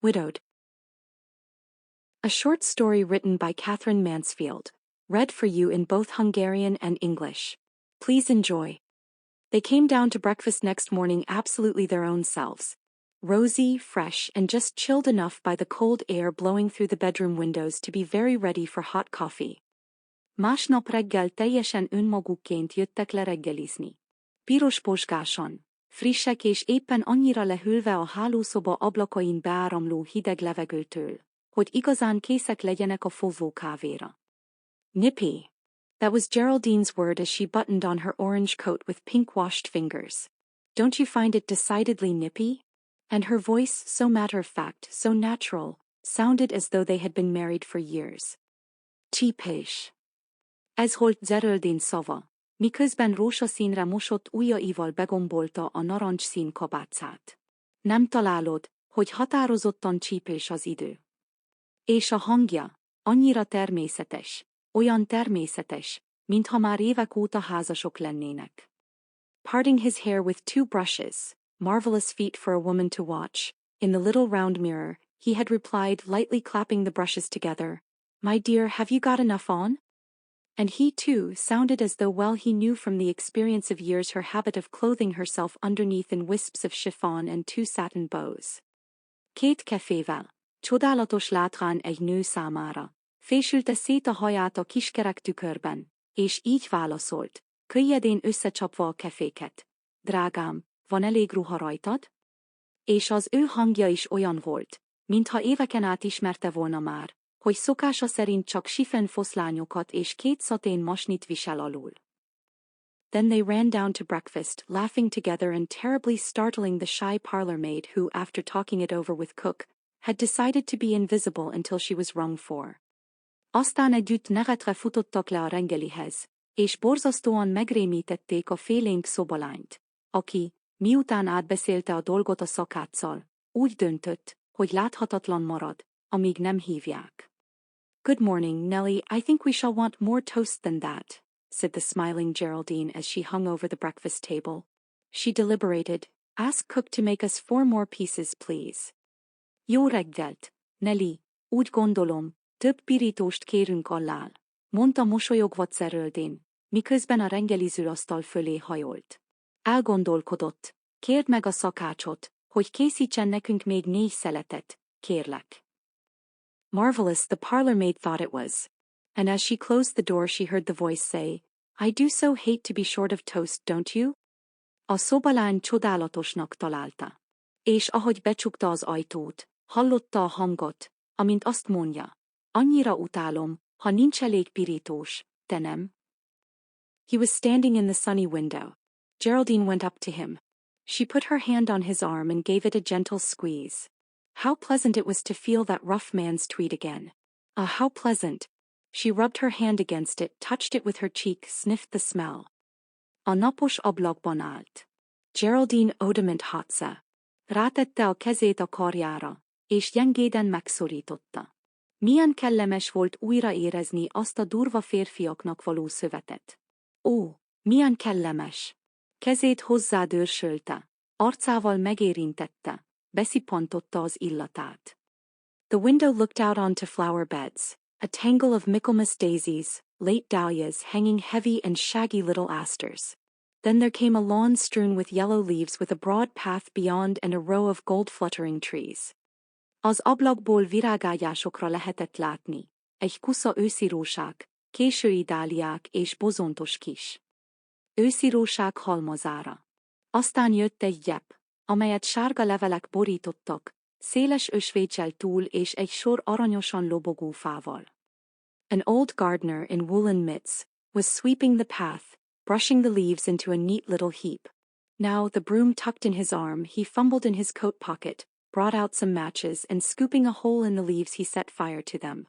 Widowed. A short story written by Katherine Mansfield. Read for you in both Hungarian and English. Please enjoy. They came down to breakfast next morning absolutely their own selves. Rosy, fresh, and just chilled enough by the cold air blowing through the bedroom windows to be very ready for hot coffee. Másnap reggel teljesen önmagukként jöttek le reggelizni. Piros posgáson, frissek és éppen annyira lehűlve a hálószoba ablakain beáramló hideg levegőtől, hogy igazán készek legyenek a fovó kávéra. Nippy. That was Geraldine's word as she buttoned on her orange coat with pink-washed fingers. Don't you find it decidedly nippy? And her voice, so matter-of-fact, so natural, sounded as though they had been married for years. Csípés. Ez volt Geraldine szava, miközben rózsaszínre mosott ujjaival begombolta a narancsszín kabátját. Nem találod, hogy határozottan csípés az idő. És a hangja, annyira természetes, olyan természetes, mintha már évek óta házasok lennének. Parting his hair with 2 brushes, marvelous feat for a woman to watch, in the little round mirror, he had replied, lightly clapping the brushes together, "My dear, have you got enough on?" And he too sounded as though well he knew from the experience of years her habit of clothing herself underneath in wisps of chiffon and 2 satin bows. Két kefével, csodálatos látvány egy nő számára, fésülte szét a haját a kiskerek tükörben, és így válaszolt, könnyedén összecsapva a keféket. Drágám, van elég ruha rajtad? És az ő hangja is olyan volt, mintha éveken át ismerte volna már, hogy szokása szerint csak sifen foszlányokat és 2 szatén masnit visel alul. Then they ran down to breakfast, laughing together and terribly startling the shy parlor maid who, after talking it over with cook, had decided to be invisible until she was rung for. Aztán együtt nevetre futottak le a reggelihez, és borzasztóan megrémítették a félénk szobalányt, aki, miután átbeszélte a dolgot a szakáccal, úgy döntött, hogy láthatatlan marad, amíg nem hívják. Good morning, Nellie, I think we shall want more toast than that, said the smiling Geraldine as she hung over the breakfast table. She deliberated. Ask cook to make us 4 more pieces, please. Jó reggelt, Nellie, úgy gondolom, több pirítóst kérünk alál, mondta mosolyogva Geraldine, miközben a reggelizőasztal fölé hajolt. Elgondolkodott, kérd meg a szakácsot, hogy készítsen nekünk még 4 szeletet, kérlek. Marvelous, the parlor maid thought it was. And as she closed the door she heard the voice say, I do so hate to be short of toast, don't you? A szobalány csodálatosnak találta. És ahogy becsukta az ajtót, hallotta a hangot, amint azt mondja, annyira utálom, ha nincs elég pirítós, te nem? He was standing in the sunny window. Geraldine went up to him. She put her hand on his arm and gave it a gentle squeeze. How pleasant it was to feel that rough man's tweed again. Ah, how pleasant. She rubbed her hand against it, touched it with her cheek, sniffed the smell. A napos ablakban állt. Geraldine odament hatsa. Rátette a kezét a karjára, és gyengéden megszorította. Milyen kellemes volt újra érezni azt a durva férfiaknak való szövetet. Ó, milyen kellemes! Kezét hozzádörsölte, arcával megérintette, beszippantotta az illatát. The window looked out onto flower beds, a tangle of Michaelmas daisies, late dahlias hanging heavy and shaggy little asters. Then there came a lawn strewn with yellow leaves with a broad path beyond and a row of gold-fluttering trees. Az ablakból virágágyásokra lehetett látni, egy kusza ősziróság, késői dáliák és bozontos kis ősziróság halmazára. Aztán jött egy gyep, amelyet sárga levelek borítottak, széles ösvécsel túl és egy sor aranyosan lobogó fával. An old gardener in woolen mitts was sweeping the path, brushing the leaves into a neat little heap. Now, the broom tucked in his arm, he fumbled in his coat pocket, brought out some matches, and scooping a hole in the leaves he set fire to them.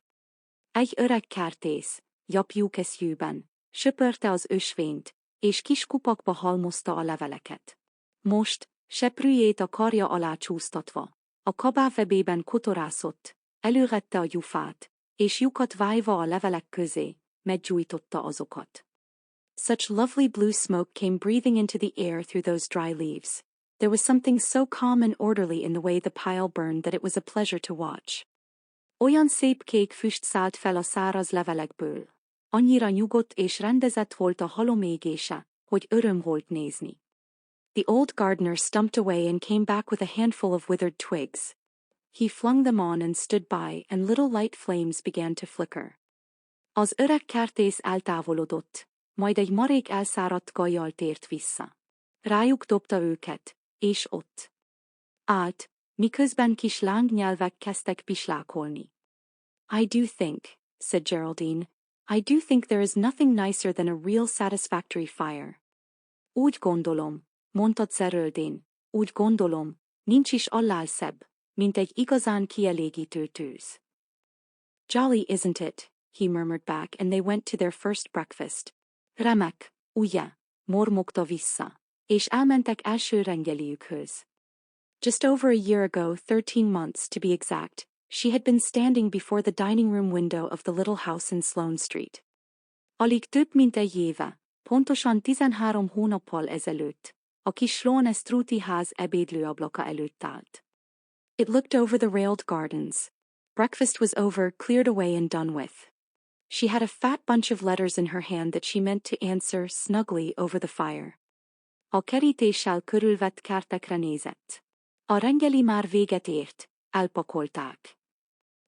Egy öreg kertész, japjú kesztyűben, söpörte az ösvényt, és kis kupakba halmozta a leveleket. Most, seprűjét a karja alá csúsztatva, a kabávebében kotorászott, elővette a gyufát, és lyukat vájva a levelek közé, meggyújtotta azokat. Such lovely blue smoke came breathing into the air through those dry leaves. There was something so calm and orderly in the way the pile burned that it was a pleasure to watch. Olyan szép kék füst szállt fel a száraz levelekből. Annyira nyugodt és rendezett volt a halom égése, hogy öröm volt nézni. The old gardener stumped away and came back with a handful of withered twigs. He flung them on and stood by, and little light flames began to flicker. Az öreg kertész eltávolodott, majd egy marék elszáradt gajjal tért vissza. Rájuk dobta őket, és ott állt, miközben kis lángnyelvek kezdtek pislákolni. I do think, said Geraldine, I do think there is nothing nicer than a real satisfactory fire. Úgy gondolom, mondta Geraldine, úgy gondolom, nincs is annál szebb, mint egy igazán kielégítő tűz. Jolly, isn't it? He murmured back, and they went to their first breakfast. Remek, ugye? Mormogta vissza, és elmentek első reggeliükhöz. Just over a year ago, 13 months to be exact, she had been standing before the dining room window of the little house in Sloane Street. Alig több mint egy éve, pontosan 13 hónappal ezelőtt, a kis Sloane Street-i ház ebédlőablaka előtt állt. It looked over the railed gardens. Breakfast was over, cleared away and done with. She had a fat bunch of letters in her hand that she meant to answer snugly over the fire. A kerítéssel körülvett kártekre nézett. A reggeli már véget ért, elpakolták.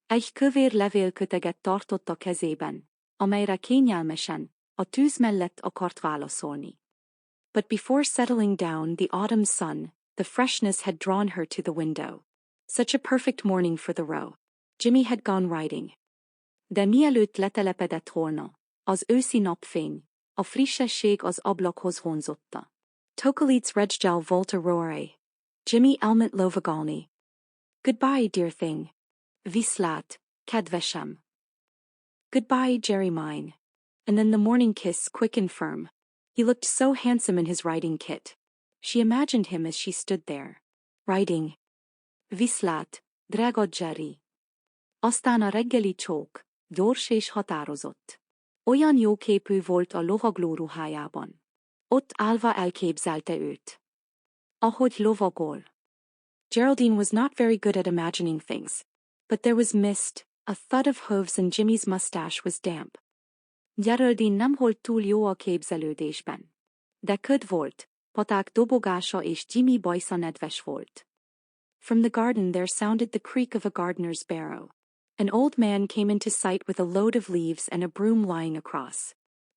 Egy kövér levélköteget tartott a kezében, amelyre kényelmesen, a tűz mellett akart válaszolni. But before settling down, the autumn sun, the freshness had drawn her to the window. Such a perfect morning for the row. Jimmy had gone riding. De mielőtt letelepedett volna, az őszi napfény, a frissesség az ablakhoz vonzotta. Tokalitz reggel volta roare. Jimmy elment lovagalni. Goodbye, dear thing. Viszlát, kedvesem. Goodbye, Jerry mine. And then the morning kiss, quick and firm. He looked so handsome in his riding kit. She imagined him as she stood there, riding. Viszlát, drága Jerry. Aztán a reggeli csók, gyors és határozott. Olyan jóképű volt a lovagló ruhájában. Ott állva elképzelte őt. Ahogy lovagol. Geraldine was not very good at imagining things, but there was mist, a thud of hooves, and Jimmy's mustache was damp. Geraldine nem volt túl jó a képzelődésben. De köd volt, paták dobogása és Jimmy bajsza nedves volt. From the garden there sounded the creak of a gardener's barrow. An old man came into sight with a load of leaves and a broom lying across.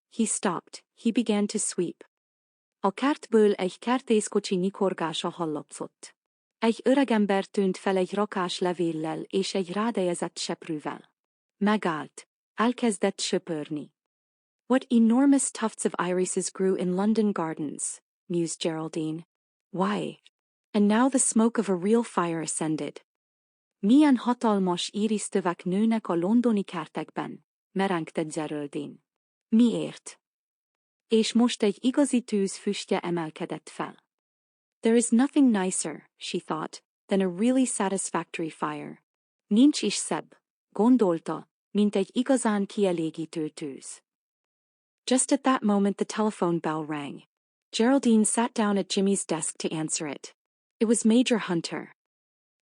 He stopped, he began to sweep. A kertből egy kertészkocsi nyikorgása hallatszott. Egy öregember tűnt fel egy rakás levéllel és egy rádejezett seprűvel. Megállt, elkezdett söpörni. What enormous tufts of irises grew in London gardens, mused Geraldine. Why? And now the smoke of a real fire ascended. Milyen hatalmas írisztövek nőnek a londoni kertekben, merengte Geraldine. Miért? És most egy igazi tűz füstje emelkedett fel. There is nothing nicer, she thought, than a really satisfactory fire. Nincs is szebb, gondolta, mint egy igazán kielégítő tűz. Just at that moment the telephone bell rang. Geraldine sat down at Jimmy's desk to answer it. It was Major Hunter.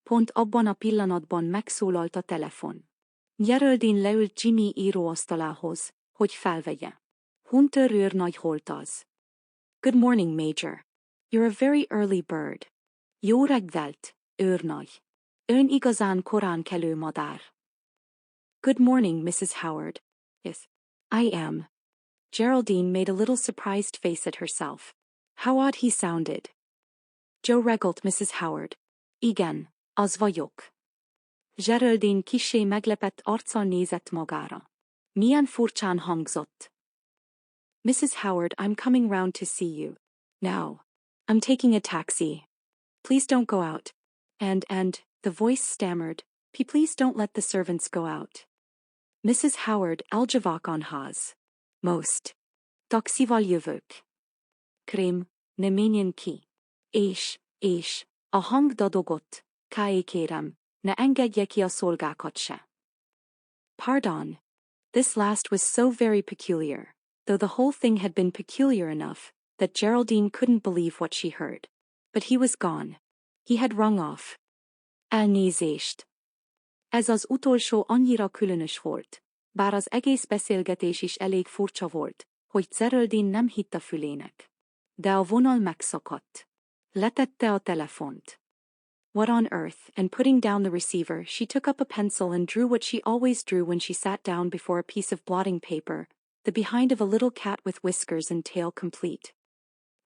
Pont abban a pillanatban megszólalt a telefon. Geraldine leült Jimmy íróasztalához, hogy felvegye. Hunter őrnagy holt az. Good morning, Major. You're a very early bird. Jó reggelt, őrnagy. Ön igazán korán kelő madár. Good morning, Mrs. Howard. Yes, I am. Geraldine made a little surprised face at herself. How odd he sounded. Joe reggelt, Mrs. Howard. Igen, az vagyok. Geraldine kissé meglepett arccal nézett magára. Milyen furcsán hangzott. Mrs. Howard, I'm coming round to see you. Now. I'm taking a taxi. Please don't go out. And, the voice stammered, please don't let the servants go out. Mrs. Howard, eljavak on haz. Most. Taxival jövök. Krém, ne menjen ki. És, a hang dadogott, kérem, ne engedje ki a szolgákat se. Pardon. This last was so very peculiar, though the whole thing had been peculiar enough, that Geraldine couldn't believe what she heard. But he was gone. He had rung off. Elnézést. Ez az utolsó annyira különös volt. Bár az egész beszélgetés is elég furcsa volt, hogy Geraldine nem hitt a fülének. De a vonal megszakadt. Letette a telefont. What on earth? And putting down the receiver, she took up a pencil and drew what she always drew when she sat down before a piece of blotting paper, the behind of a little cat with whiskers and tail complete.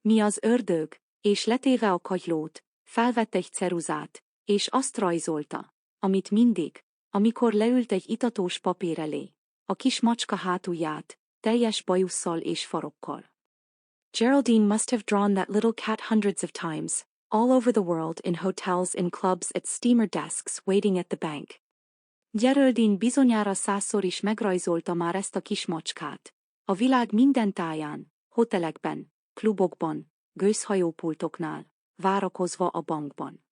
Mi az ördög? És letéve a kagylót, felvett egy ceruzát, és azt rajzolta, amit mindig, amikor leült egy itatós papír elé, a kis macska hátulját, teljes bajusszal és farokkal. Geraldine must have drawn that little cat hundreds of times, all over the world, in hotels, in clubs, at steamer desks, waiting at the bank. Geraldine bizonyára 100-szor is megrajzolta már ezt a kis macskát. A világ minden táján, hotelekben, klubokban, gőzhajópultoknál, várakozva a bankban.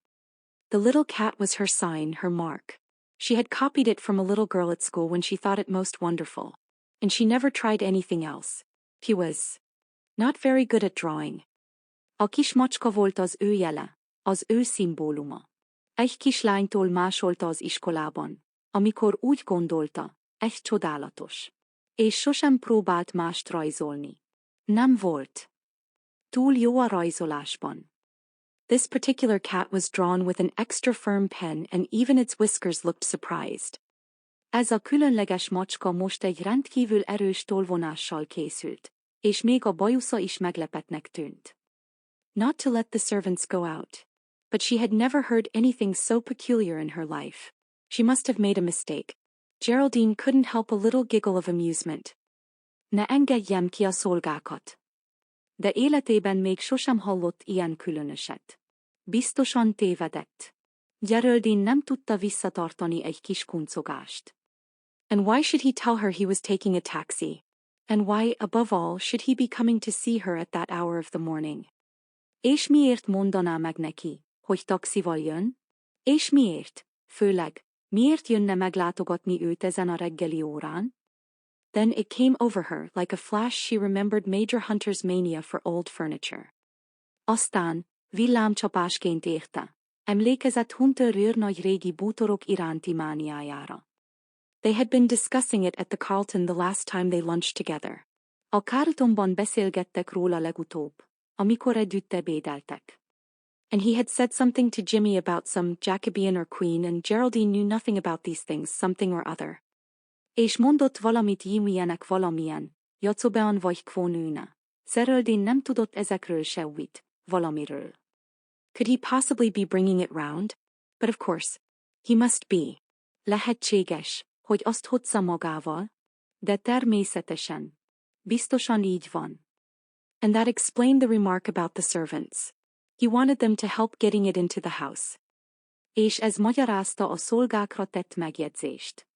The little cat was her sign, her mark. She had copied it from a little girl at school when she thought it most wonderful. And she never tried anything else. She was not very good at drawing. A kis macska volt az ő jele, az ő szimbóluma. Egy kislánytól másolta az iskolában, amikor úgy gondolta, egy csodálatos. És sosem próbált mást rajzolni. Nem volt túl jó a rajzolásban. This particular cat was drawn with an extra firm pen and even its whiskers looked surprised. Ez a különleges macska most egy rendkívül erős tolvonással készült, és még a bajusza is meglepetnek tűnt. Not to let the servants go out. But she had never heard anything so peculiar in her life. She must have made a mistake. Geraldine couldn't help a little giggle of amusement. Ne engedjem ki a szolgákat. De életében még sosem hallott ilyen különöset. Biztosan tévedett. Geraldine nem tudta visszatartani egy kis kuncogást. And why should he tell her he was taking a taxi? And why, above all, should he be coming to see her at that hour of the morning? És miért mondaná meg neki, hogy taxival jön? És miért, főleg, miért jönne meglátogatni őt ezen a reggeli órán? Then it came over her, like a flash she remembered Major Hunter's mania for old furniture. Aztán, villámcsapásként érte, emlékezett Hunter őrnagy régi bútorok iránti mániájára. They had been discussing it at the Carlton the last time they lunched together. A Carltonban beszélgettek róla legutóbb, amikor együtt ebédeltek. And he had said something to Jimmy about some Jacobean or Queen, and Geraldine knew nothing about these things, something or other. És mondott valamit Jimmynek valamilyen, Jacobean vagy Kvónőne. Geraldine nem tudott ezekről semmit, valamiről. Could he possibly be bringing it round? But of course, he must be. Lehetséges, hogy azt hozza magával? De természetesen. Biztosan így van. And that explained the remark about the servants. He wanted them to help getting it into the house. És ez magyarázta a szolgákra tett megjegyzést.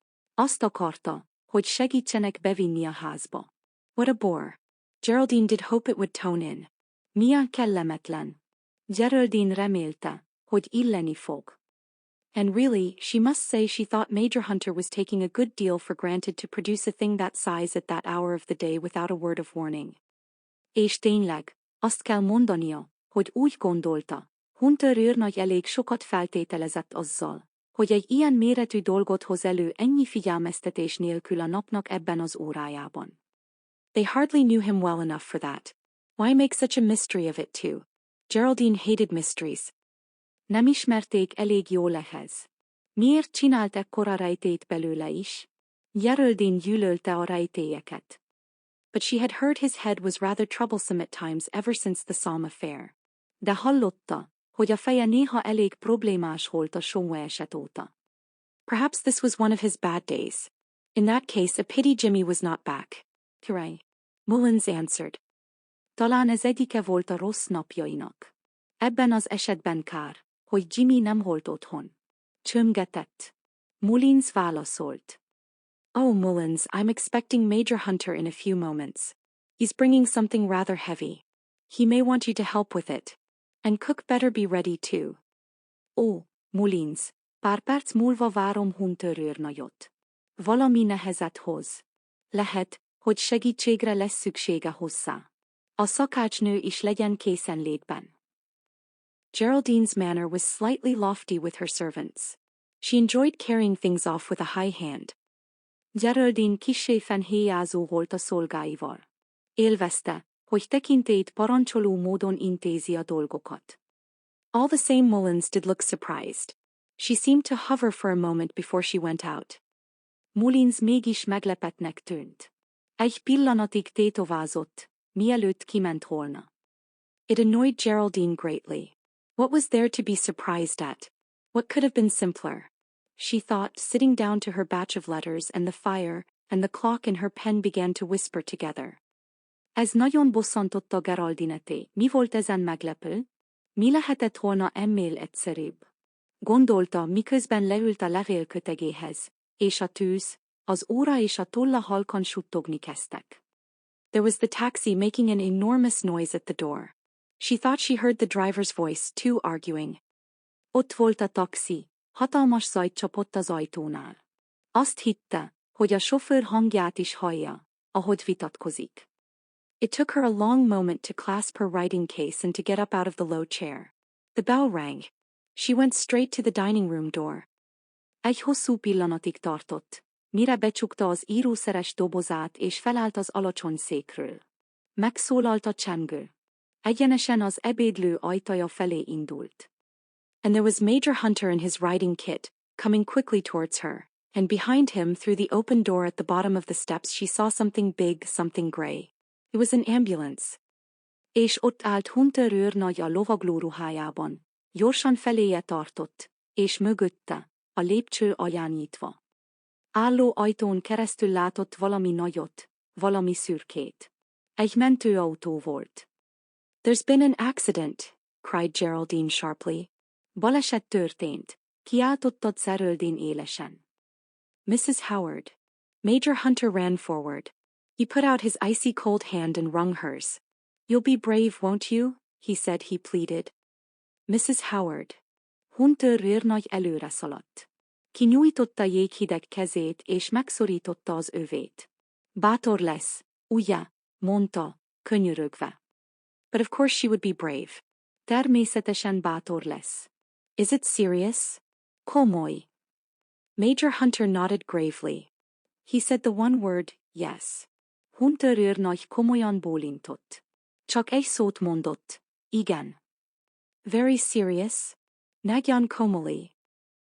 Azt akarta, hogy segítsenek bevinni a házba. What a bore. Geraldine did hope it would tone in. Milyen kellemetlen. Geraldine remélte, hogy illeni fog. And really, she must say she thought Major Hunter was taking a good deal for granted to produce a thing that size at that hour of the day without a word of warning. És tényleg, azt kell mondania, hogy úgy gondolta, Hunter őrnagy elég sokat feltételezett azzal, hogy egy ilyen méretű dolgot hoz elő ennyi figyelmeztetés nélkül a napnak ebben az órájában. They hardly knew him well enough for that. Why make such a mystery of it too? Geraldine hated mysteries. Nem ismerték elég jól ehhez. Miért csinált ekkora rejtét belőle is? Geraldine gyűlölte a rejtélyeket. But she had heard his head was rather troublesome at times ever since the Psalm affair. De hallotta, hogy a feje néha elég problémás volt a Somwe eset óta. Perhaps this was one of his bad days. In that case, a pity Jimmy was not back. Hooray. Mullins answered. Talán ez egyike volt a rossz napjainak. Ebben az esetben kár, hogy Jimmy nem volt otthon. Csömgetett. Mullins válaszolt. Oh, Mullins, I'm expecting Major Hunter in a few moments. He's bringing something rather heavy. He may want you to help with it. And cook better be ready too. Ó, Mullins, pár perc múlva várom Hunter őrnagyot. Valami nehezet hoz. Lehet, hogy segítségre lesz szüksége hozzá. A szakácsnő is legyen készenlétben. Geraldine's manner was slightly lofty with her servants. She enjoyed carrying things off with a high hand. Geraldine kissé fenhéjázó volt a szolgáival. Élvezte, hogy tekintélyt parancsoló módon intézi a dolgokat. All the same Mullins did look surprised. She seemed to hover for a moment before she went out. Mullins mégis meglepetnek tűnt. Egy pillanatig tétovázott, mielőtt kiment volna. It annoyed Geraldine greatly. What was there to be surprised at? What could have been simpler? She thought, sitting down to her batch of letters, and the fire, and the clock and her pen began to whisper together. Ez nagyon bosszantotta Geraldineté. Mi volt ezen meglepő? Mi lehetett volna ennél egyszerűbb? Gondolta, miközben leült a levélkötegéhez, és a tűz, az óra és a tolla halkan suttogni kezdtek. There was the taxi making an enormous noise at the door. She thought she heard the driver's voice, too, arguing. Ott volt a taxi, hatalmas zajt csapott az ajtónál. Azt hitte, hogy a sofőr hangját is hallja, ahogy vitatkozik. It took her a long moment to clasp her writing case and to get up out of the low chair. The bell rang. She went straight to the dining room door. Egy hosszú pillanatig tartott, mire becsukta az írószeres dobozát és felállt az alacsony székről. Megszólalt a csengő. Egyenesen az ebédlő ajtaja felé indult. And there was Major Hunter in his riding kit, coming quickly towards her, and behind him through the open door at the bottom of the steps she saw something big, something grey. It was an ambulance. És ott állt Hunter őrnagy a lovagló ruhájában, gyorsan feléje tartott, és mögötte, a lépcső alján nyitva. Álló ajtón keresztül látott valami nagyot, valami szürkét. Egy mentőautó volt. There's been an accident, cried Geraldine sharply. Baleset történt, kiáltotta Geraldine élesen. Mrs. Howard. Major Hunter ran forward. He put out his icy cold hand and wrung hers. You'll be brave, won't you? He said, he pleaded. Mrs. Howard. Hunter őrnagy előre szaladt. Kinyújtotta jéghideg kezét és megszorította az övét. Bátor lesz, ugye? Mondta, könyörögve. But of course she would be brave. Természetesen bátor lesz. Is it serious? Komoly. Major Hunter nodded gravely. He said the one word, yes. Hunter őrnagy komolyan bólintott. Csak egy szót mondott, igen. Very serious? Nagyon komoly.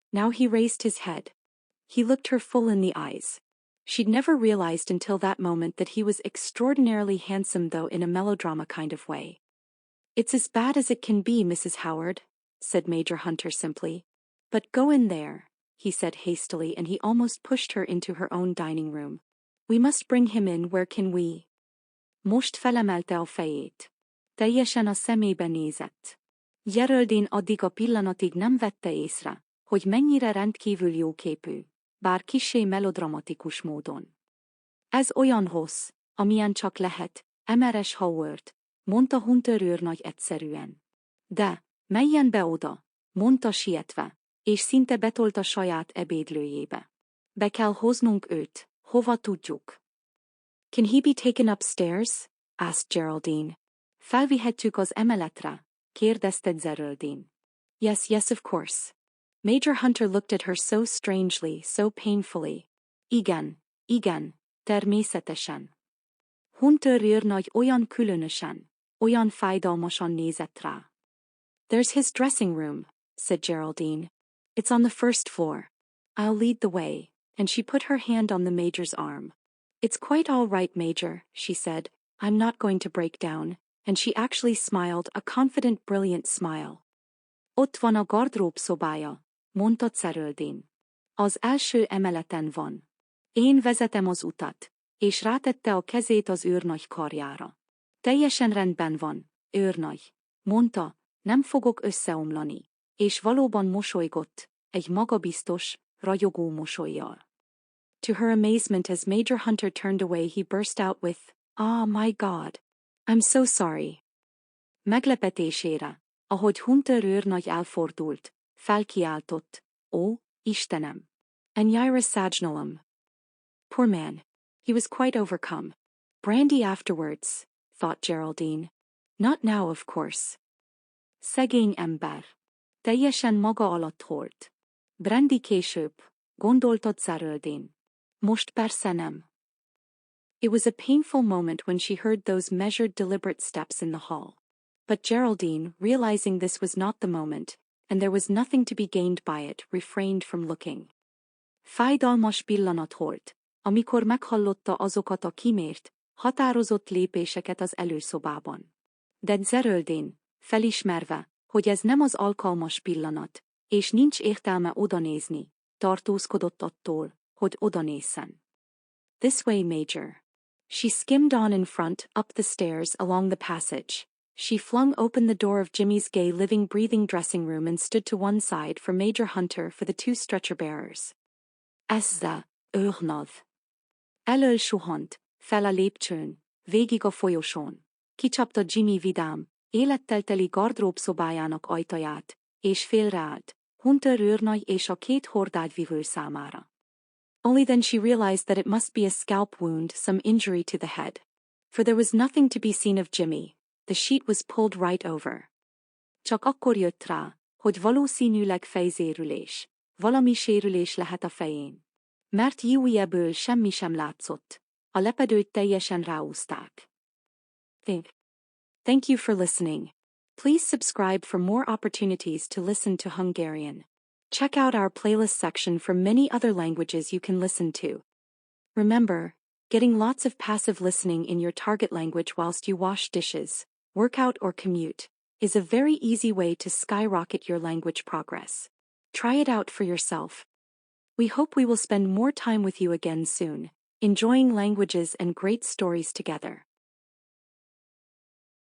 Now he raised his head. He looked her full in the eyes. She'd never realized until that moment that he was extraordinarily handsome, though in a melodrama kind of way. It's as bad as it can be, Mrs. Howard, said Major Hunter simply. But go in there, he said hastily, and he almost pushed her into her own dining room. We must bring him in. Where can we? Most felemelte a fejét. Teljesen a szemébe nézett. Geraldine addig a pillanatig nem vette észre, hogy mennyire rendkívül jóképű, bár kissé melodramatikus módon. Ez olyan hossz, amilyen csak lehet, Emeres Howard, mondta Hunter őrnagy egyszerűen. De, menjen be oda, mondta sietve, és szinte betolta saját ebédlőjébe. Be kell hoznunk őt, hova tudjuk. Can he be taken upstairs? Asked Geraldine. Felvihetjük az emeletre, kérdezte Geraldine. Yes, yes, of course. Major Hunter looked at her so strangely, so painfully. Igen, igen, természetesen. Hunter őrnagy olyan különösen, olyan fájdalmasan nézett rá. There's his dressing room, said Geraldine. It's on the first floor. I'll lead the way, and she put her hand on the Major's arm. It's quite all right, Major, she said. I'm not going to break down, and she actually smiled, a confident, brilliant smile. Ott van a gardrób szobája, mondta Geraldine. Az első emeleten van. Én vezetem az utat, és rátette a kezét az őrnagy karjára. Teljesen rendben van, őrnagy, mondta, nem fogok összeomlani, és valóban mosolygott, egy magabiztos, ragyogó mosollyal. To her amazement, as Major Hunter turned away, he burst out with, "Ah, my God! I'm so sorry." Meglepetésére, ahogy Hunter őrnagy elfordult, felkiáltott, "Ó, Istenem! Annyira szánalom." Poor man. He was quite overcome. Brandy afterwards, thought Geraldine. Not now, of course. Szegény ember. Teljesen maga alatt holt. Brandy később, gondoltott Geraldine. Most persze nem. It was a painful moment when she heard those measured deliberate steps in the hall. But Geraldine, realizing this was not the moment, and there was nothing to be gained by it, refrained from looking. Fájdalmas pillanat volt, amikor meghallotta azokat a kimért, határozott lépéseket az előszobában. De Geraldine, felismerve, hogy ez nem az alkalmas pillanat, és nincs értelme odanézni, tartózkodott attól, hogy odanézzen. This way, Major. She skimmed on in front, up the stairs, along the passage. She flung open the door of Jimmy's gay living breathing dressing room and stood to one side for Major Hunter for the two stretcher bearers. Ezza, őrnav. Elől suhant, fel a lépcsőn, végig a folyosón. Kicsapta Jimmy vidám, élettel teli gardróbszobájának ajtaját, és félreállt, Hunter őrnagy és a két hordágyvivő számára. Only then she realized that it must be a scalp wound, some injury to the head. For there was nothing to be seen of Jimmy. The sheet was pulled right over. Csak akkor jött rá, hogy valószínűleg fejzérülés. Valami sérülés lehet a fején. Mert Jiuieből semmi sem látszott. A lepedőt teljesen ráúzták. Thank you for listening. Please subscribe for more opportunities to listen to Hungarian. Check out our playlist section for many other languages you can listen to. Remember, getting lots of passive listening in your target language whilst you wash dishes, work out or commute, is a very easy way to skyrocket your language progress. Try it out for yourself. We hope we will spend more time with you again soon, enjoying languages and great stories together.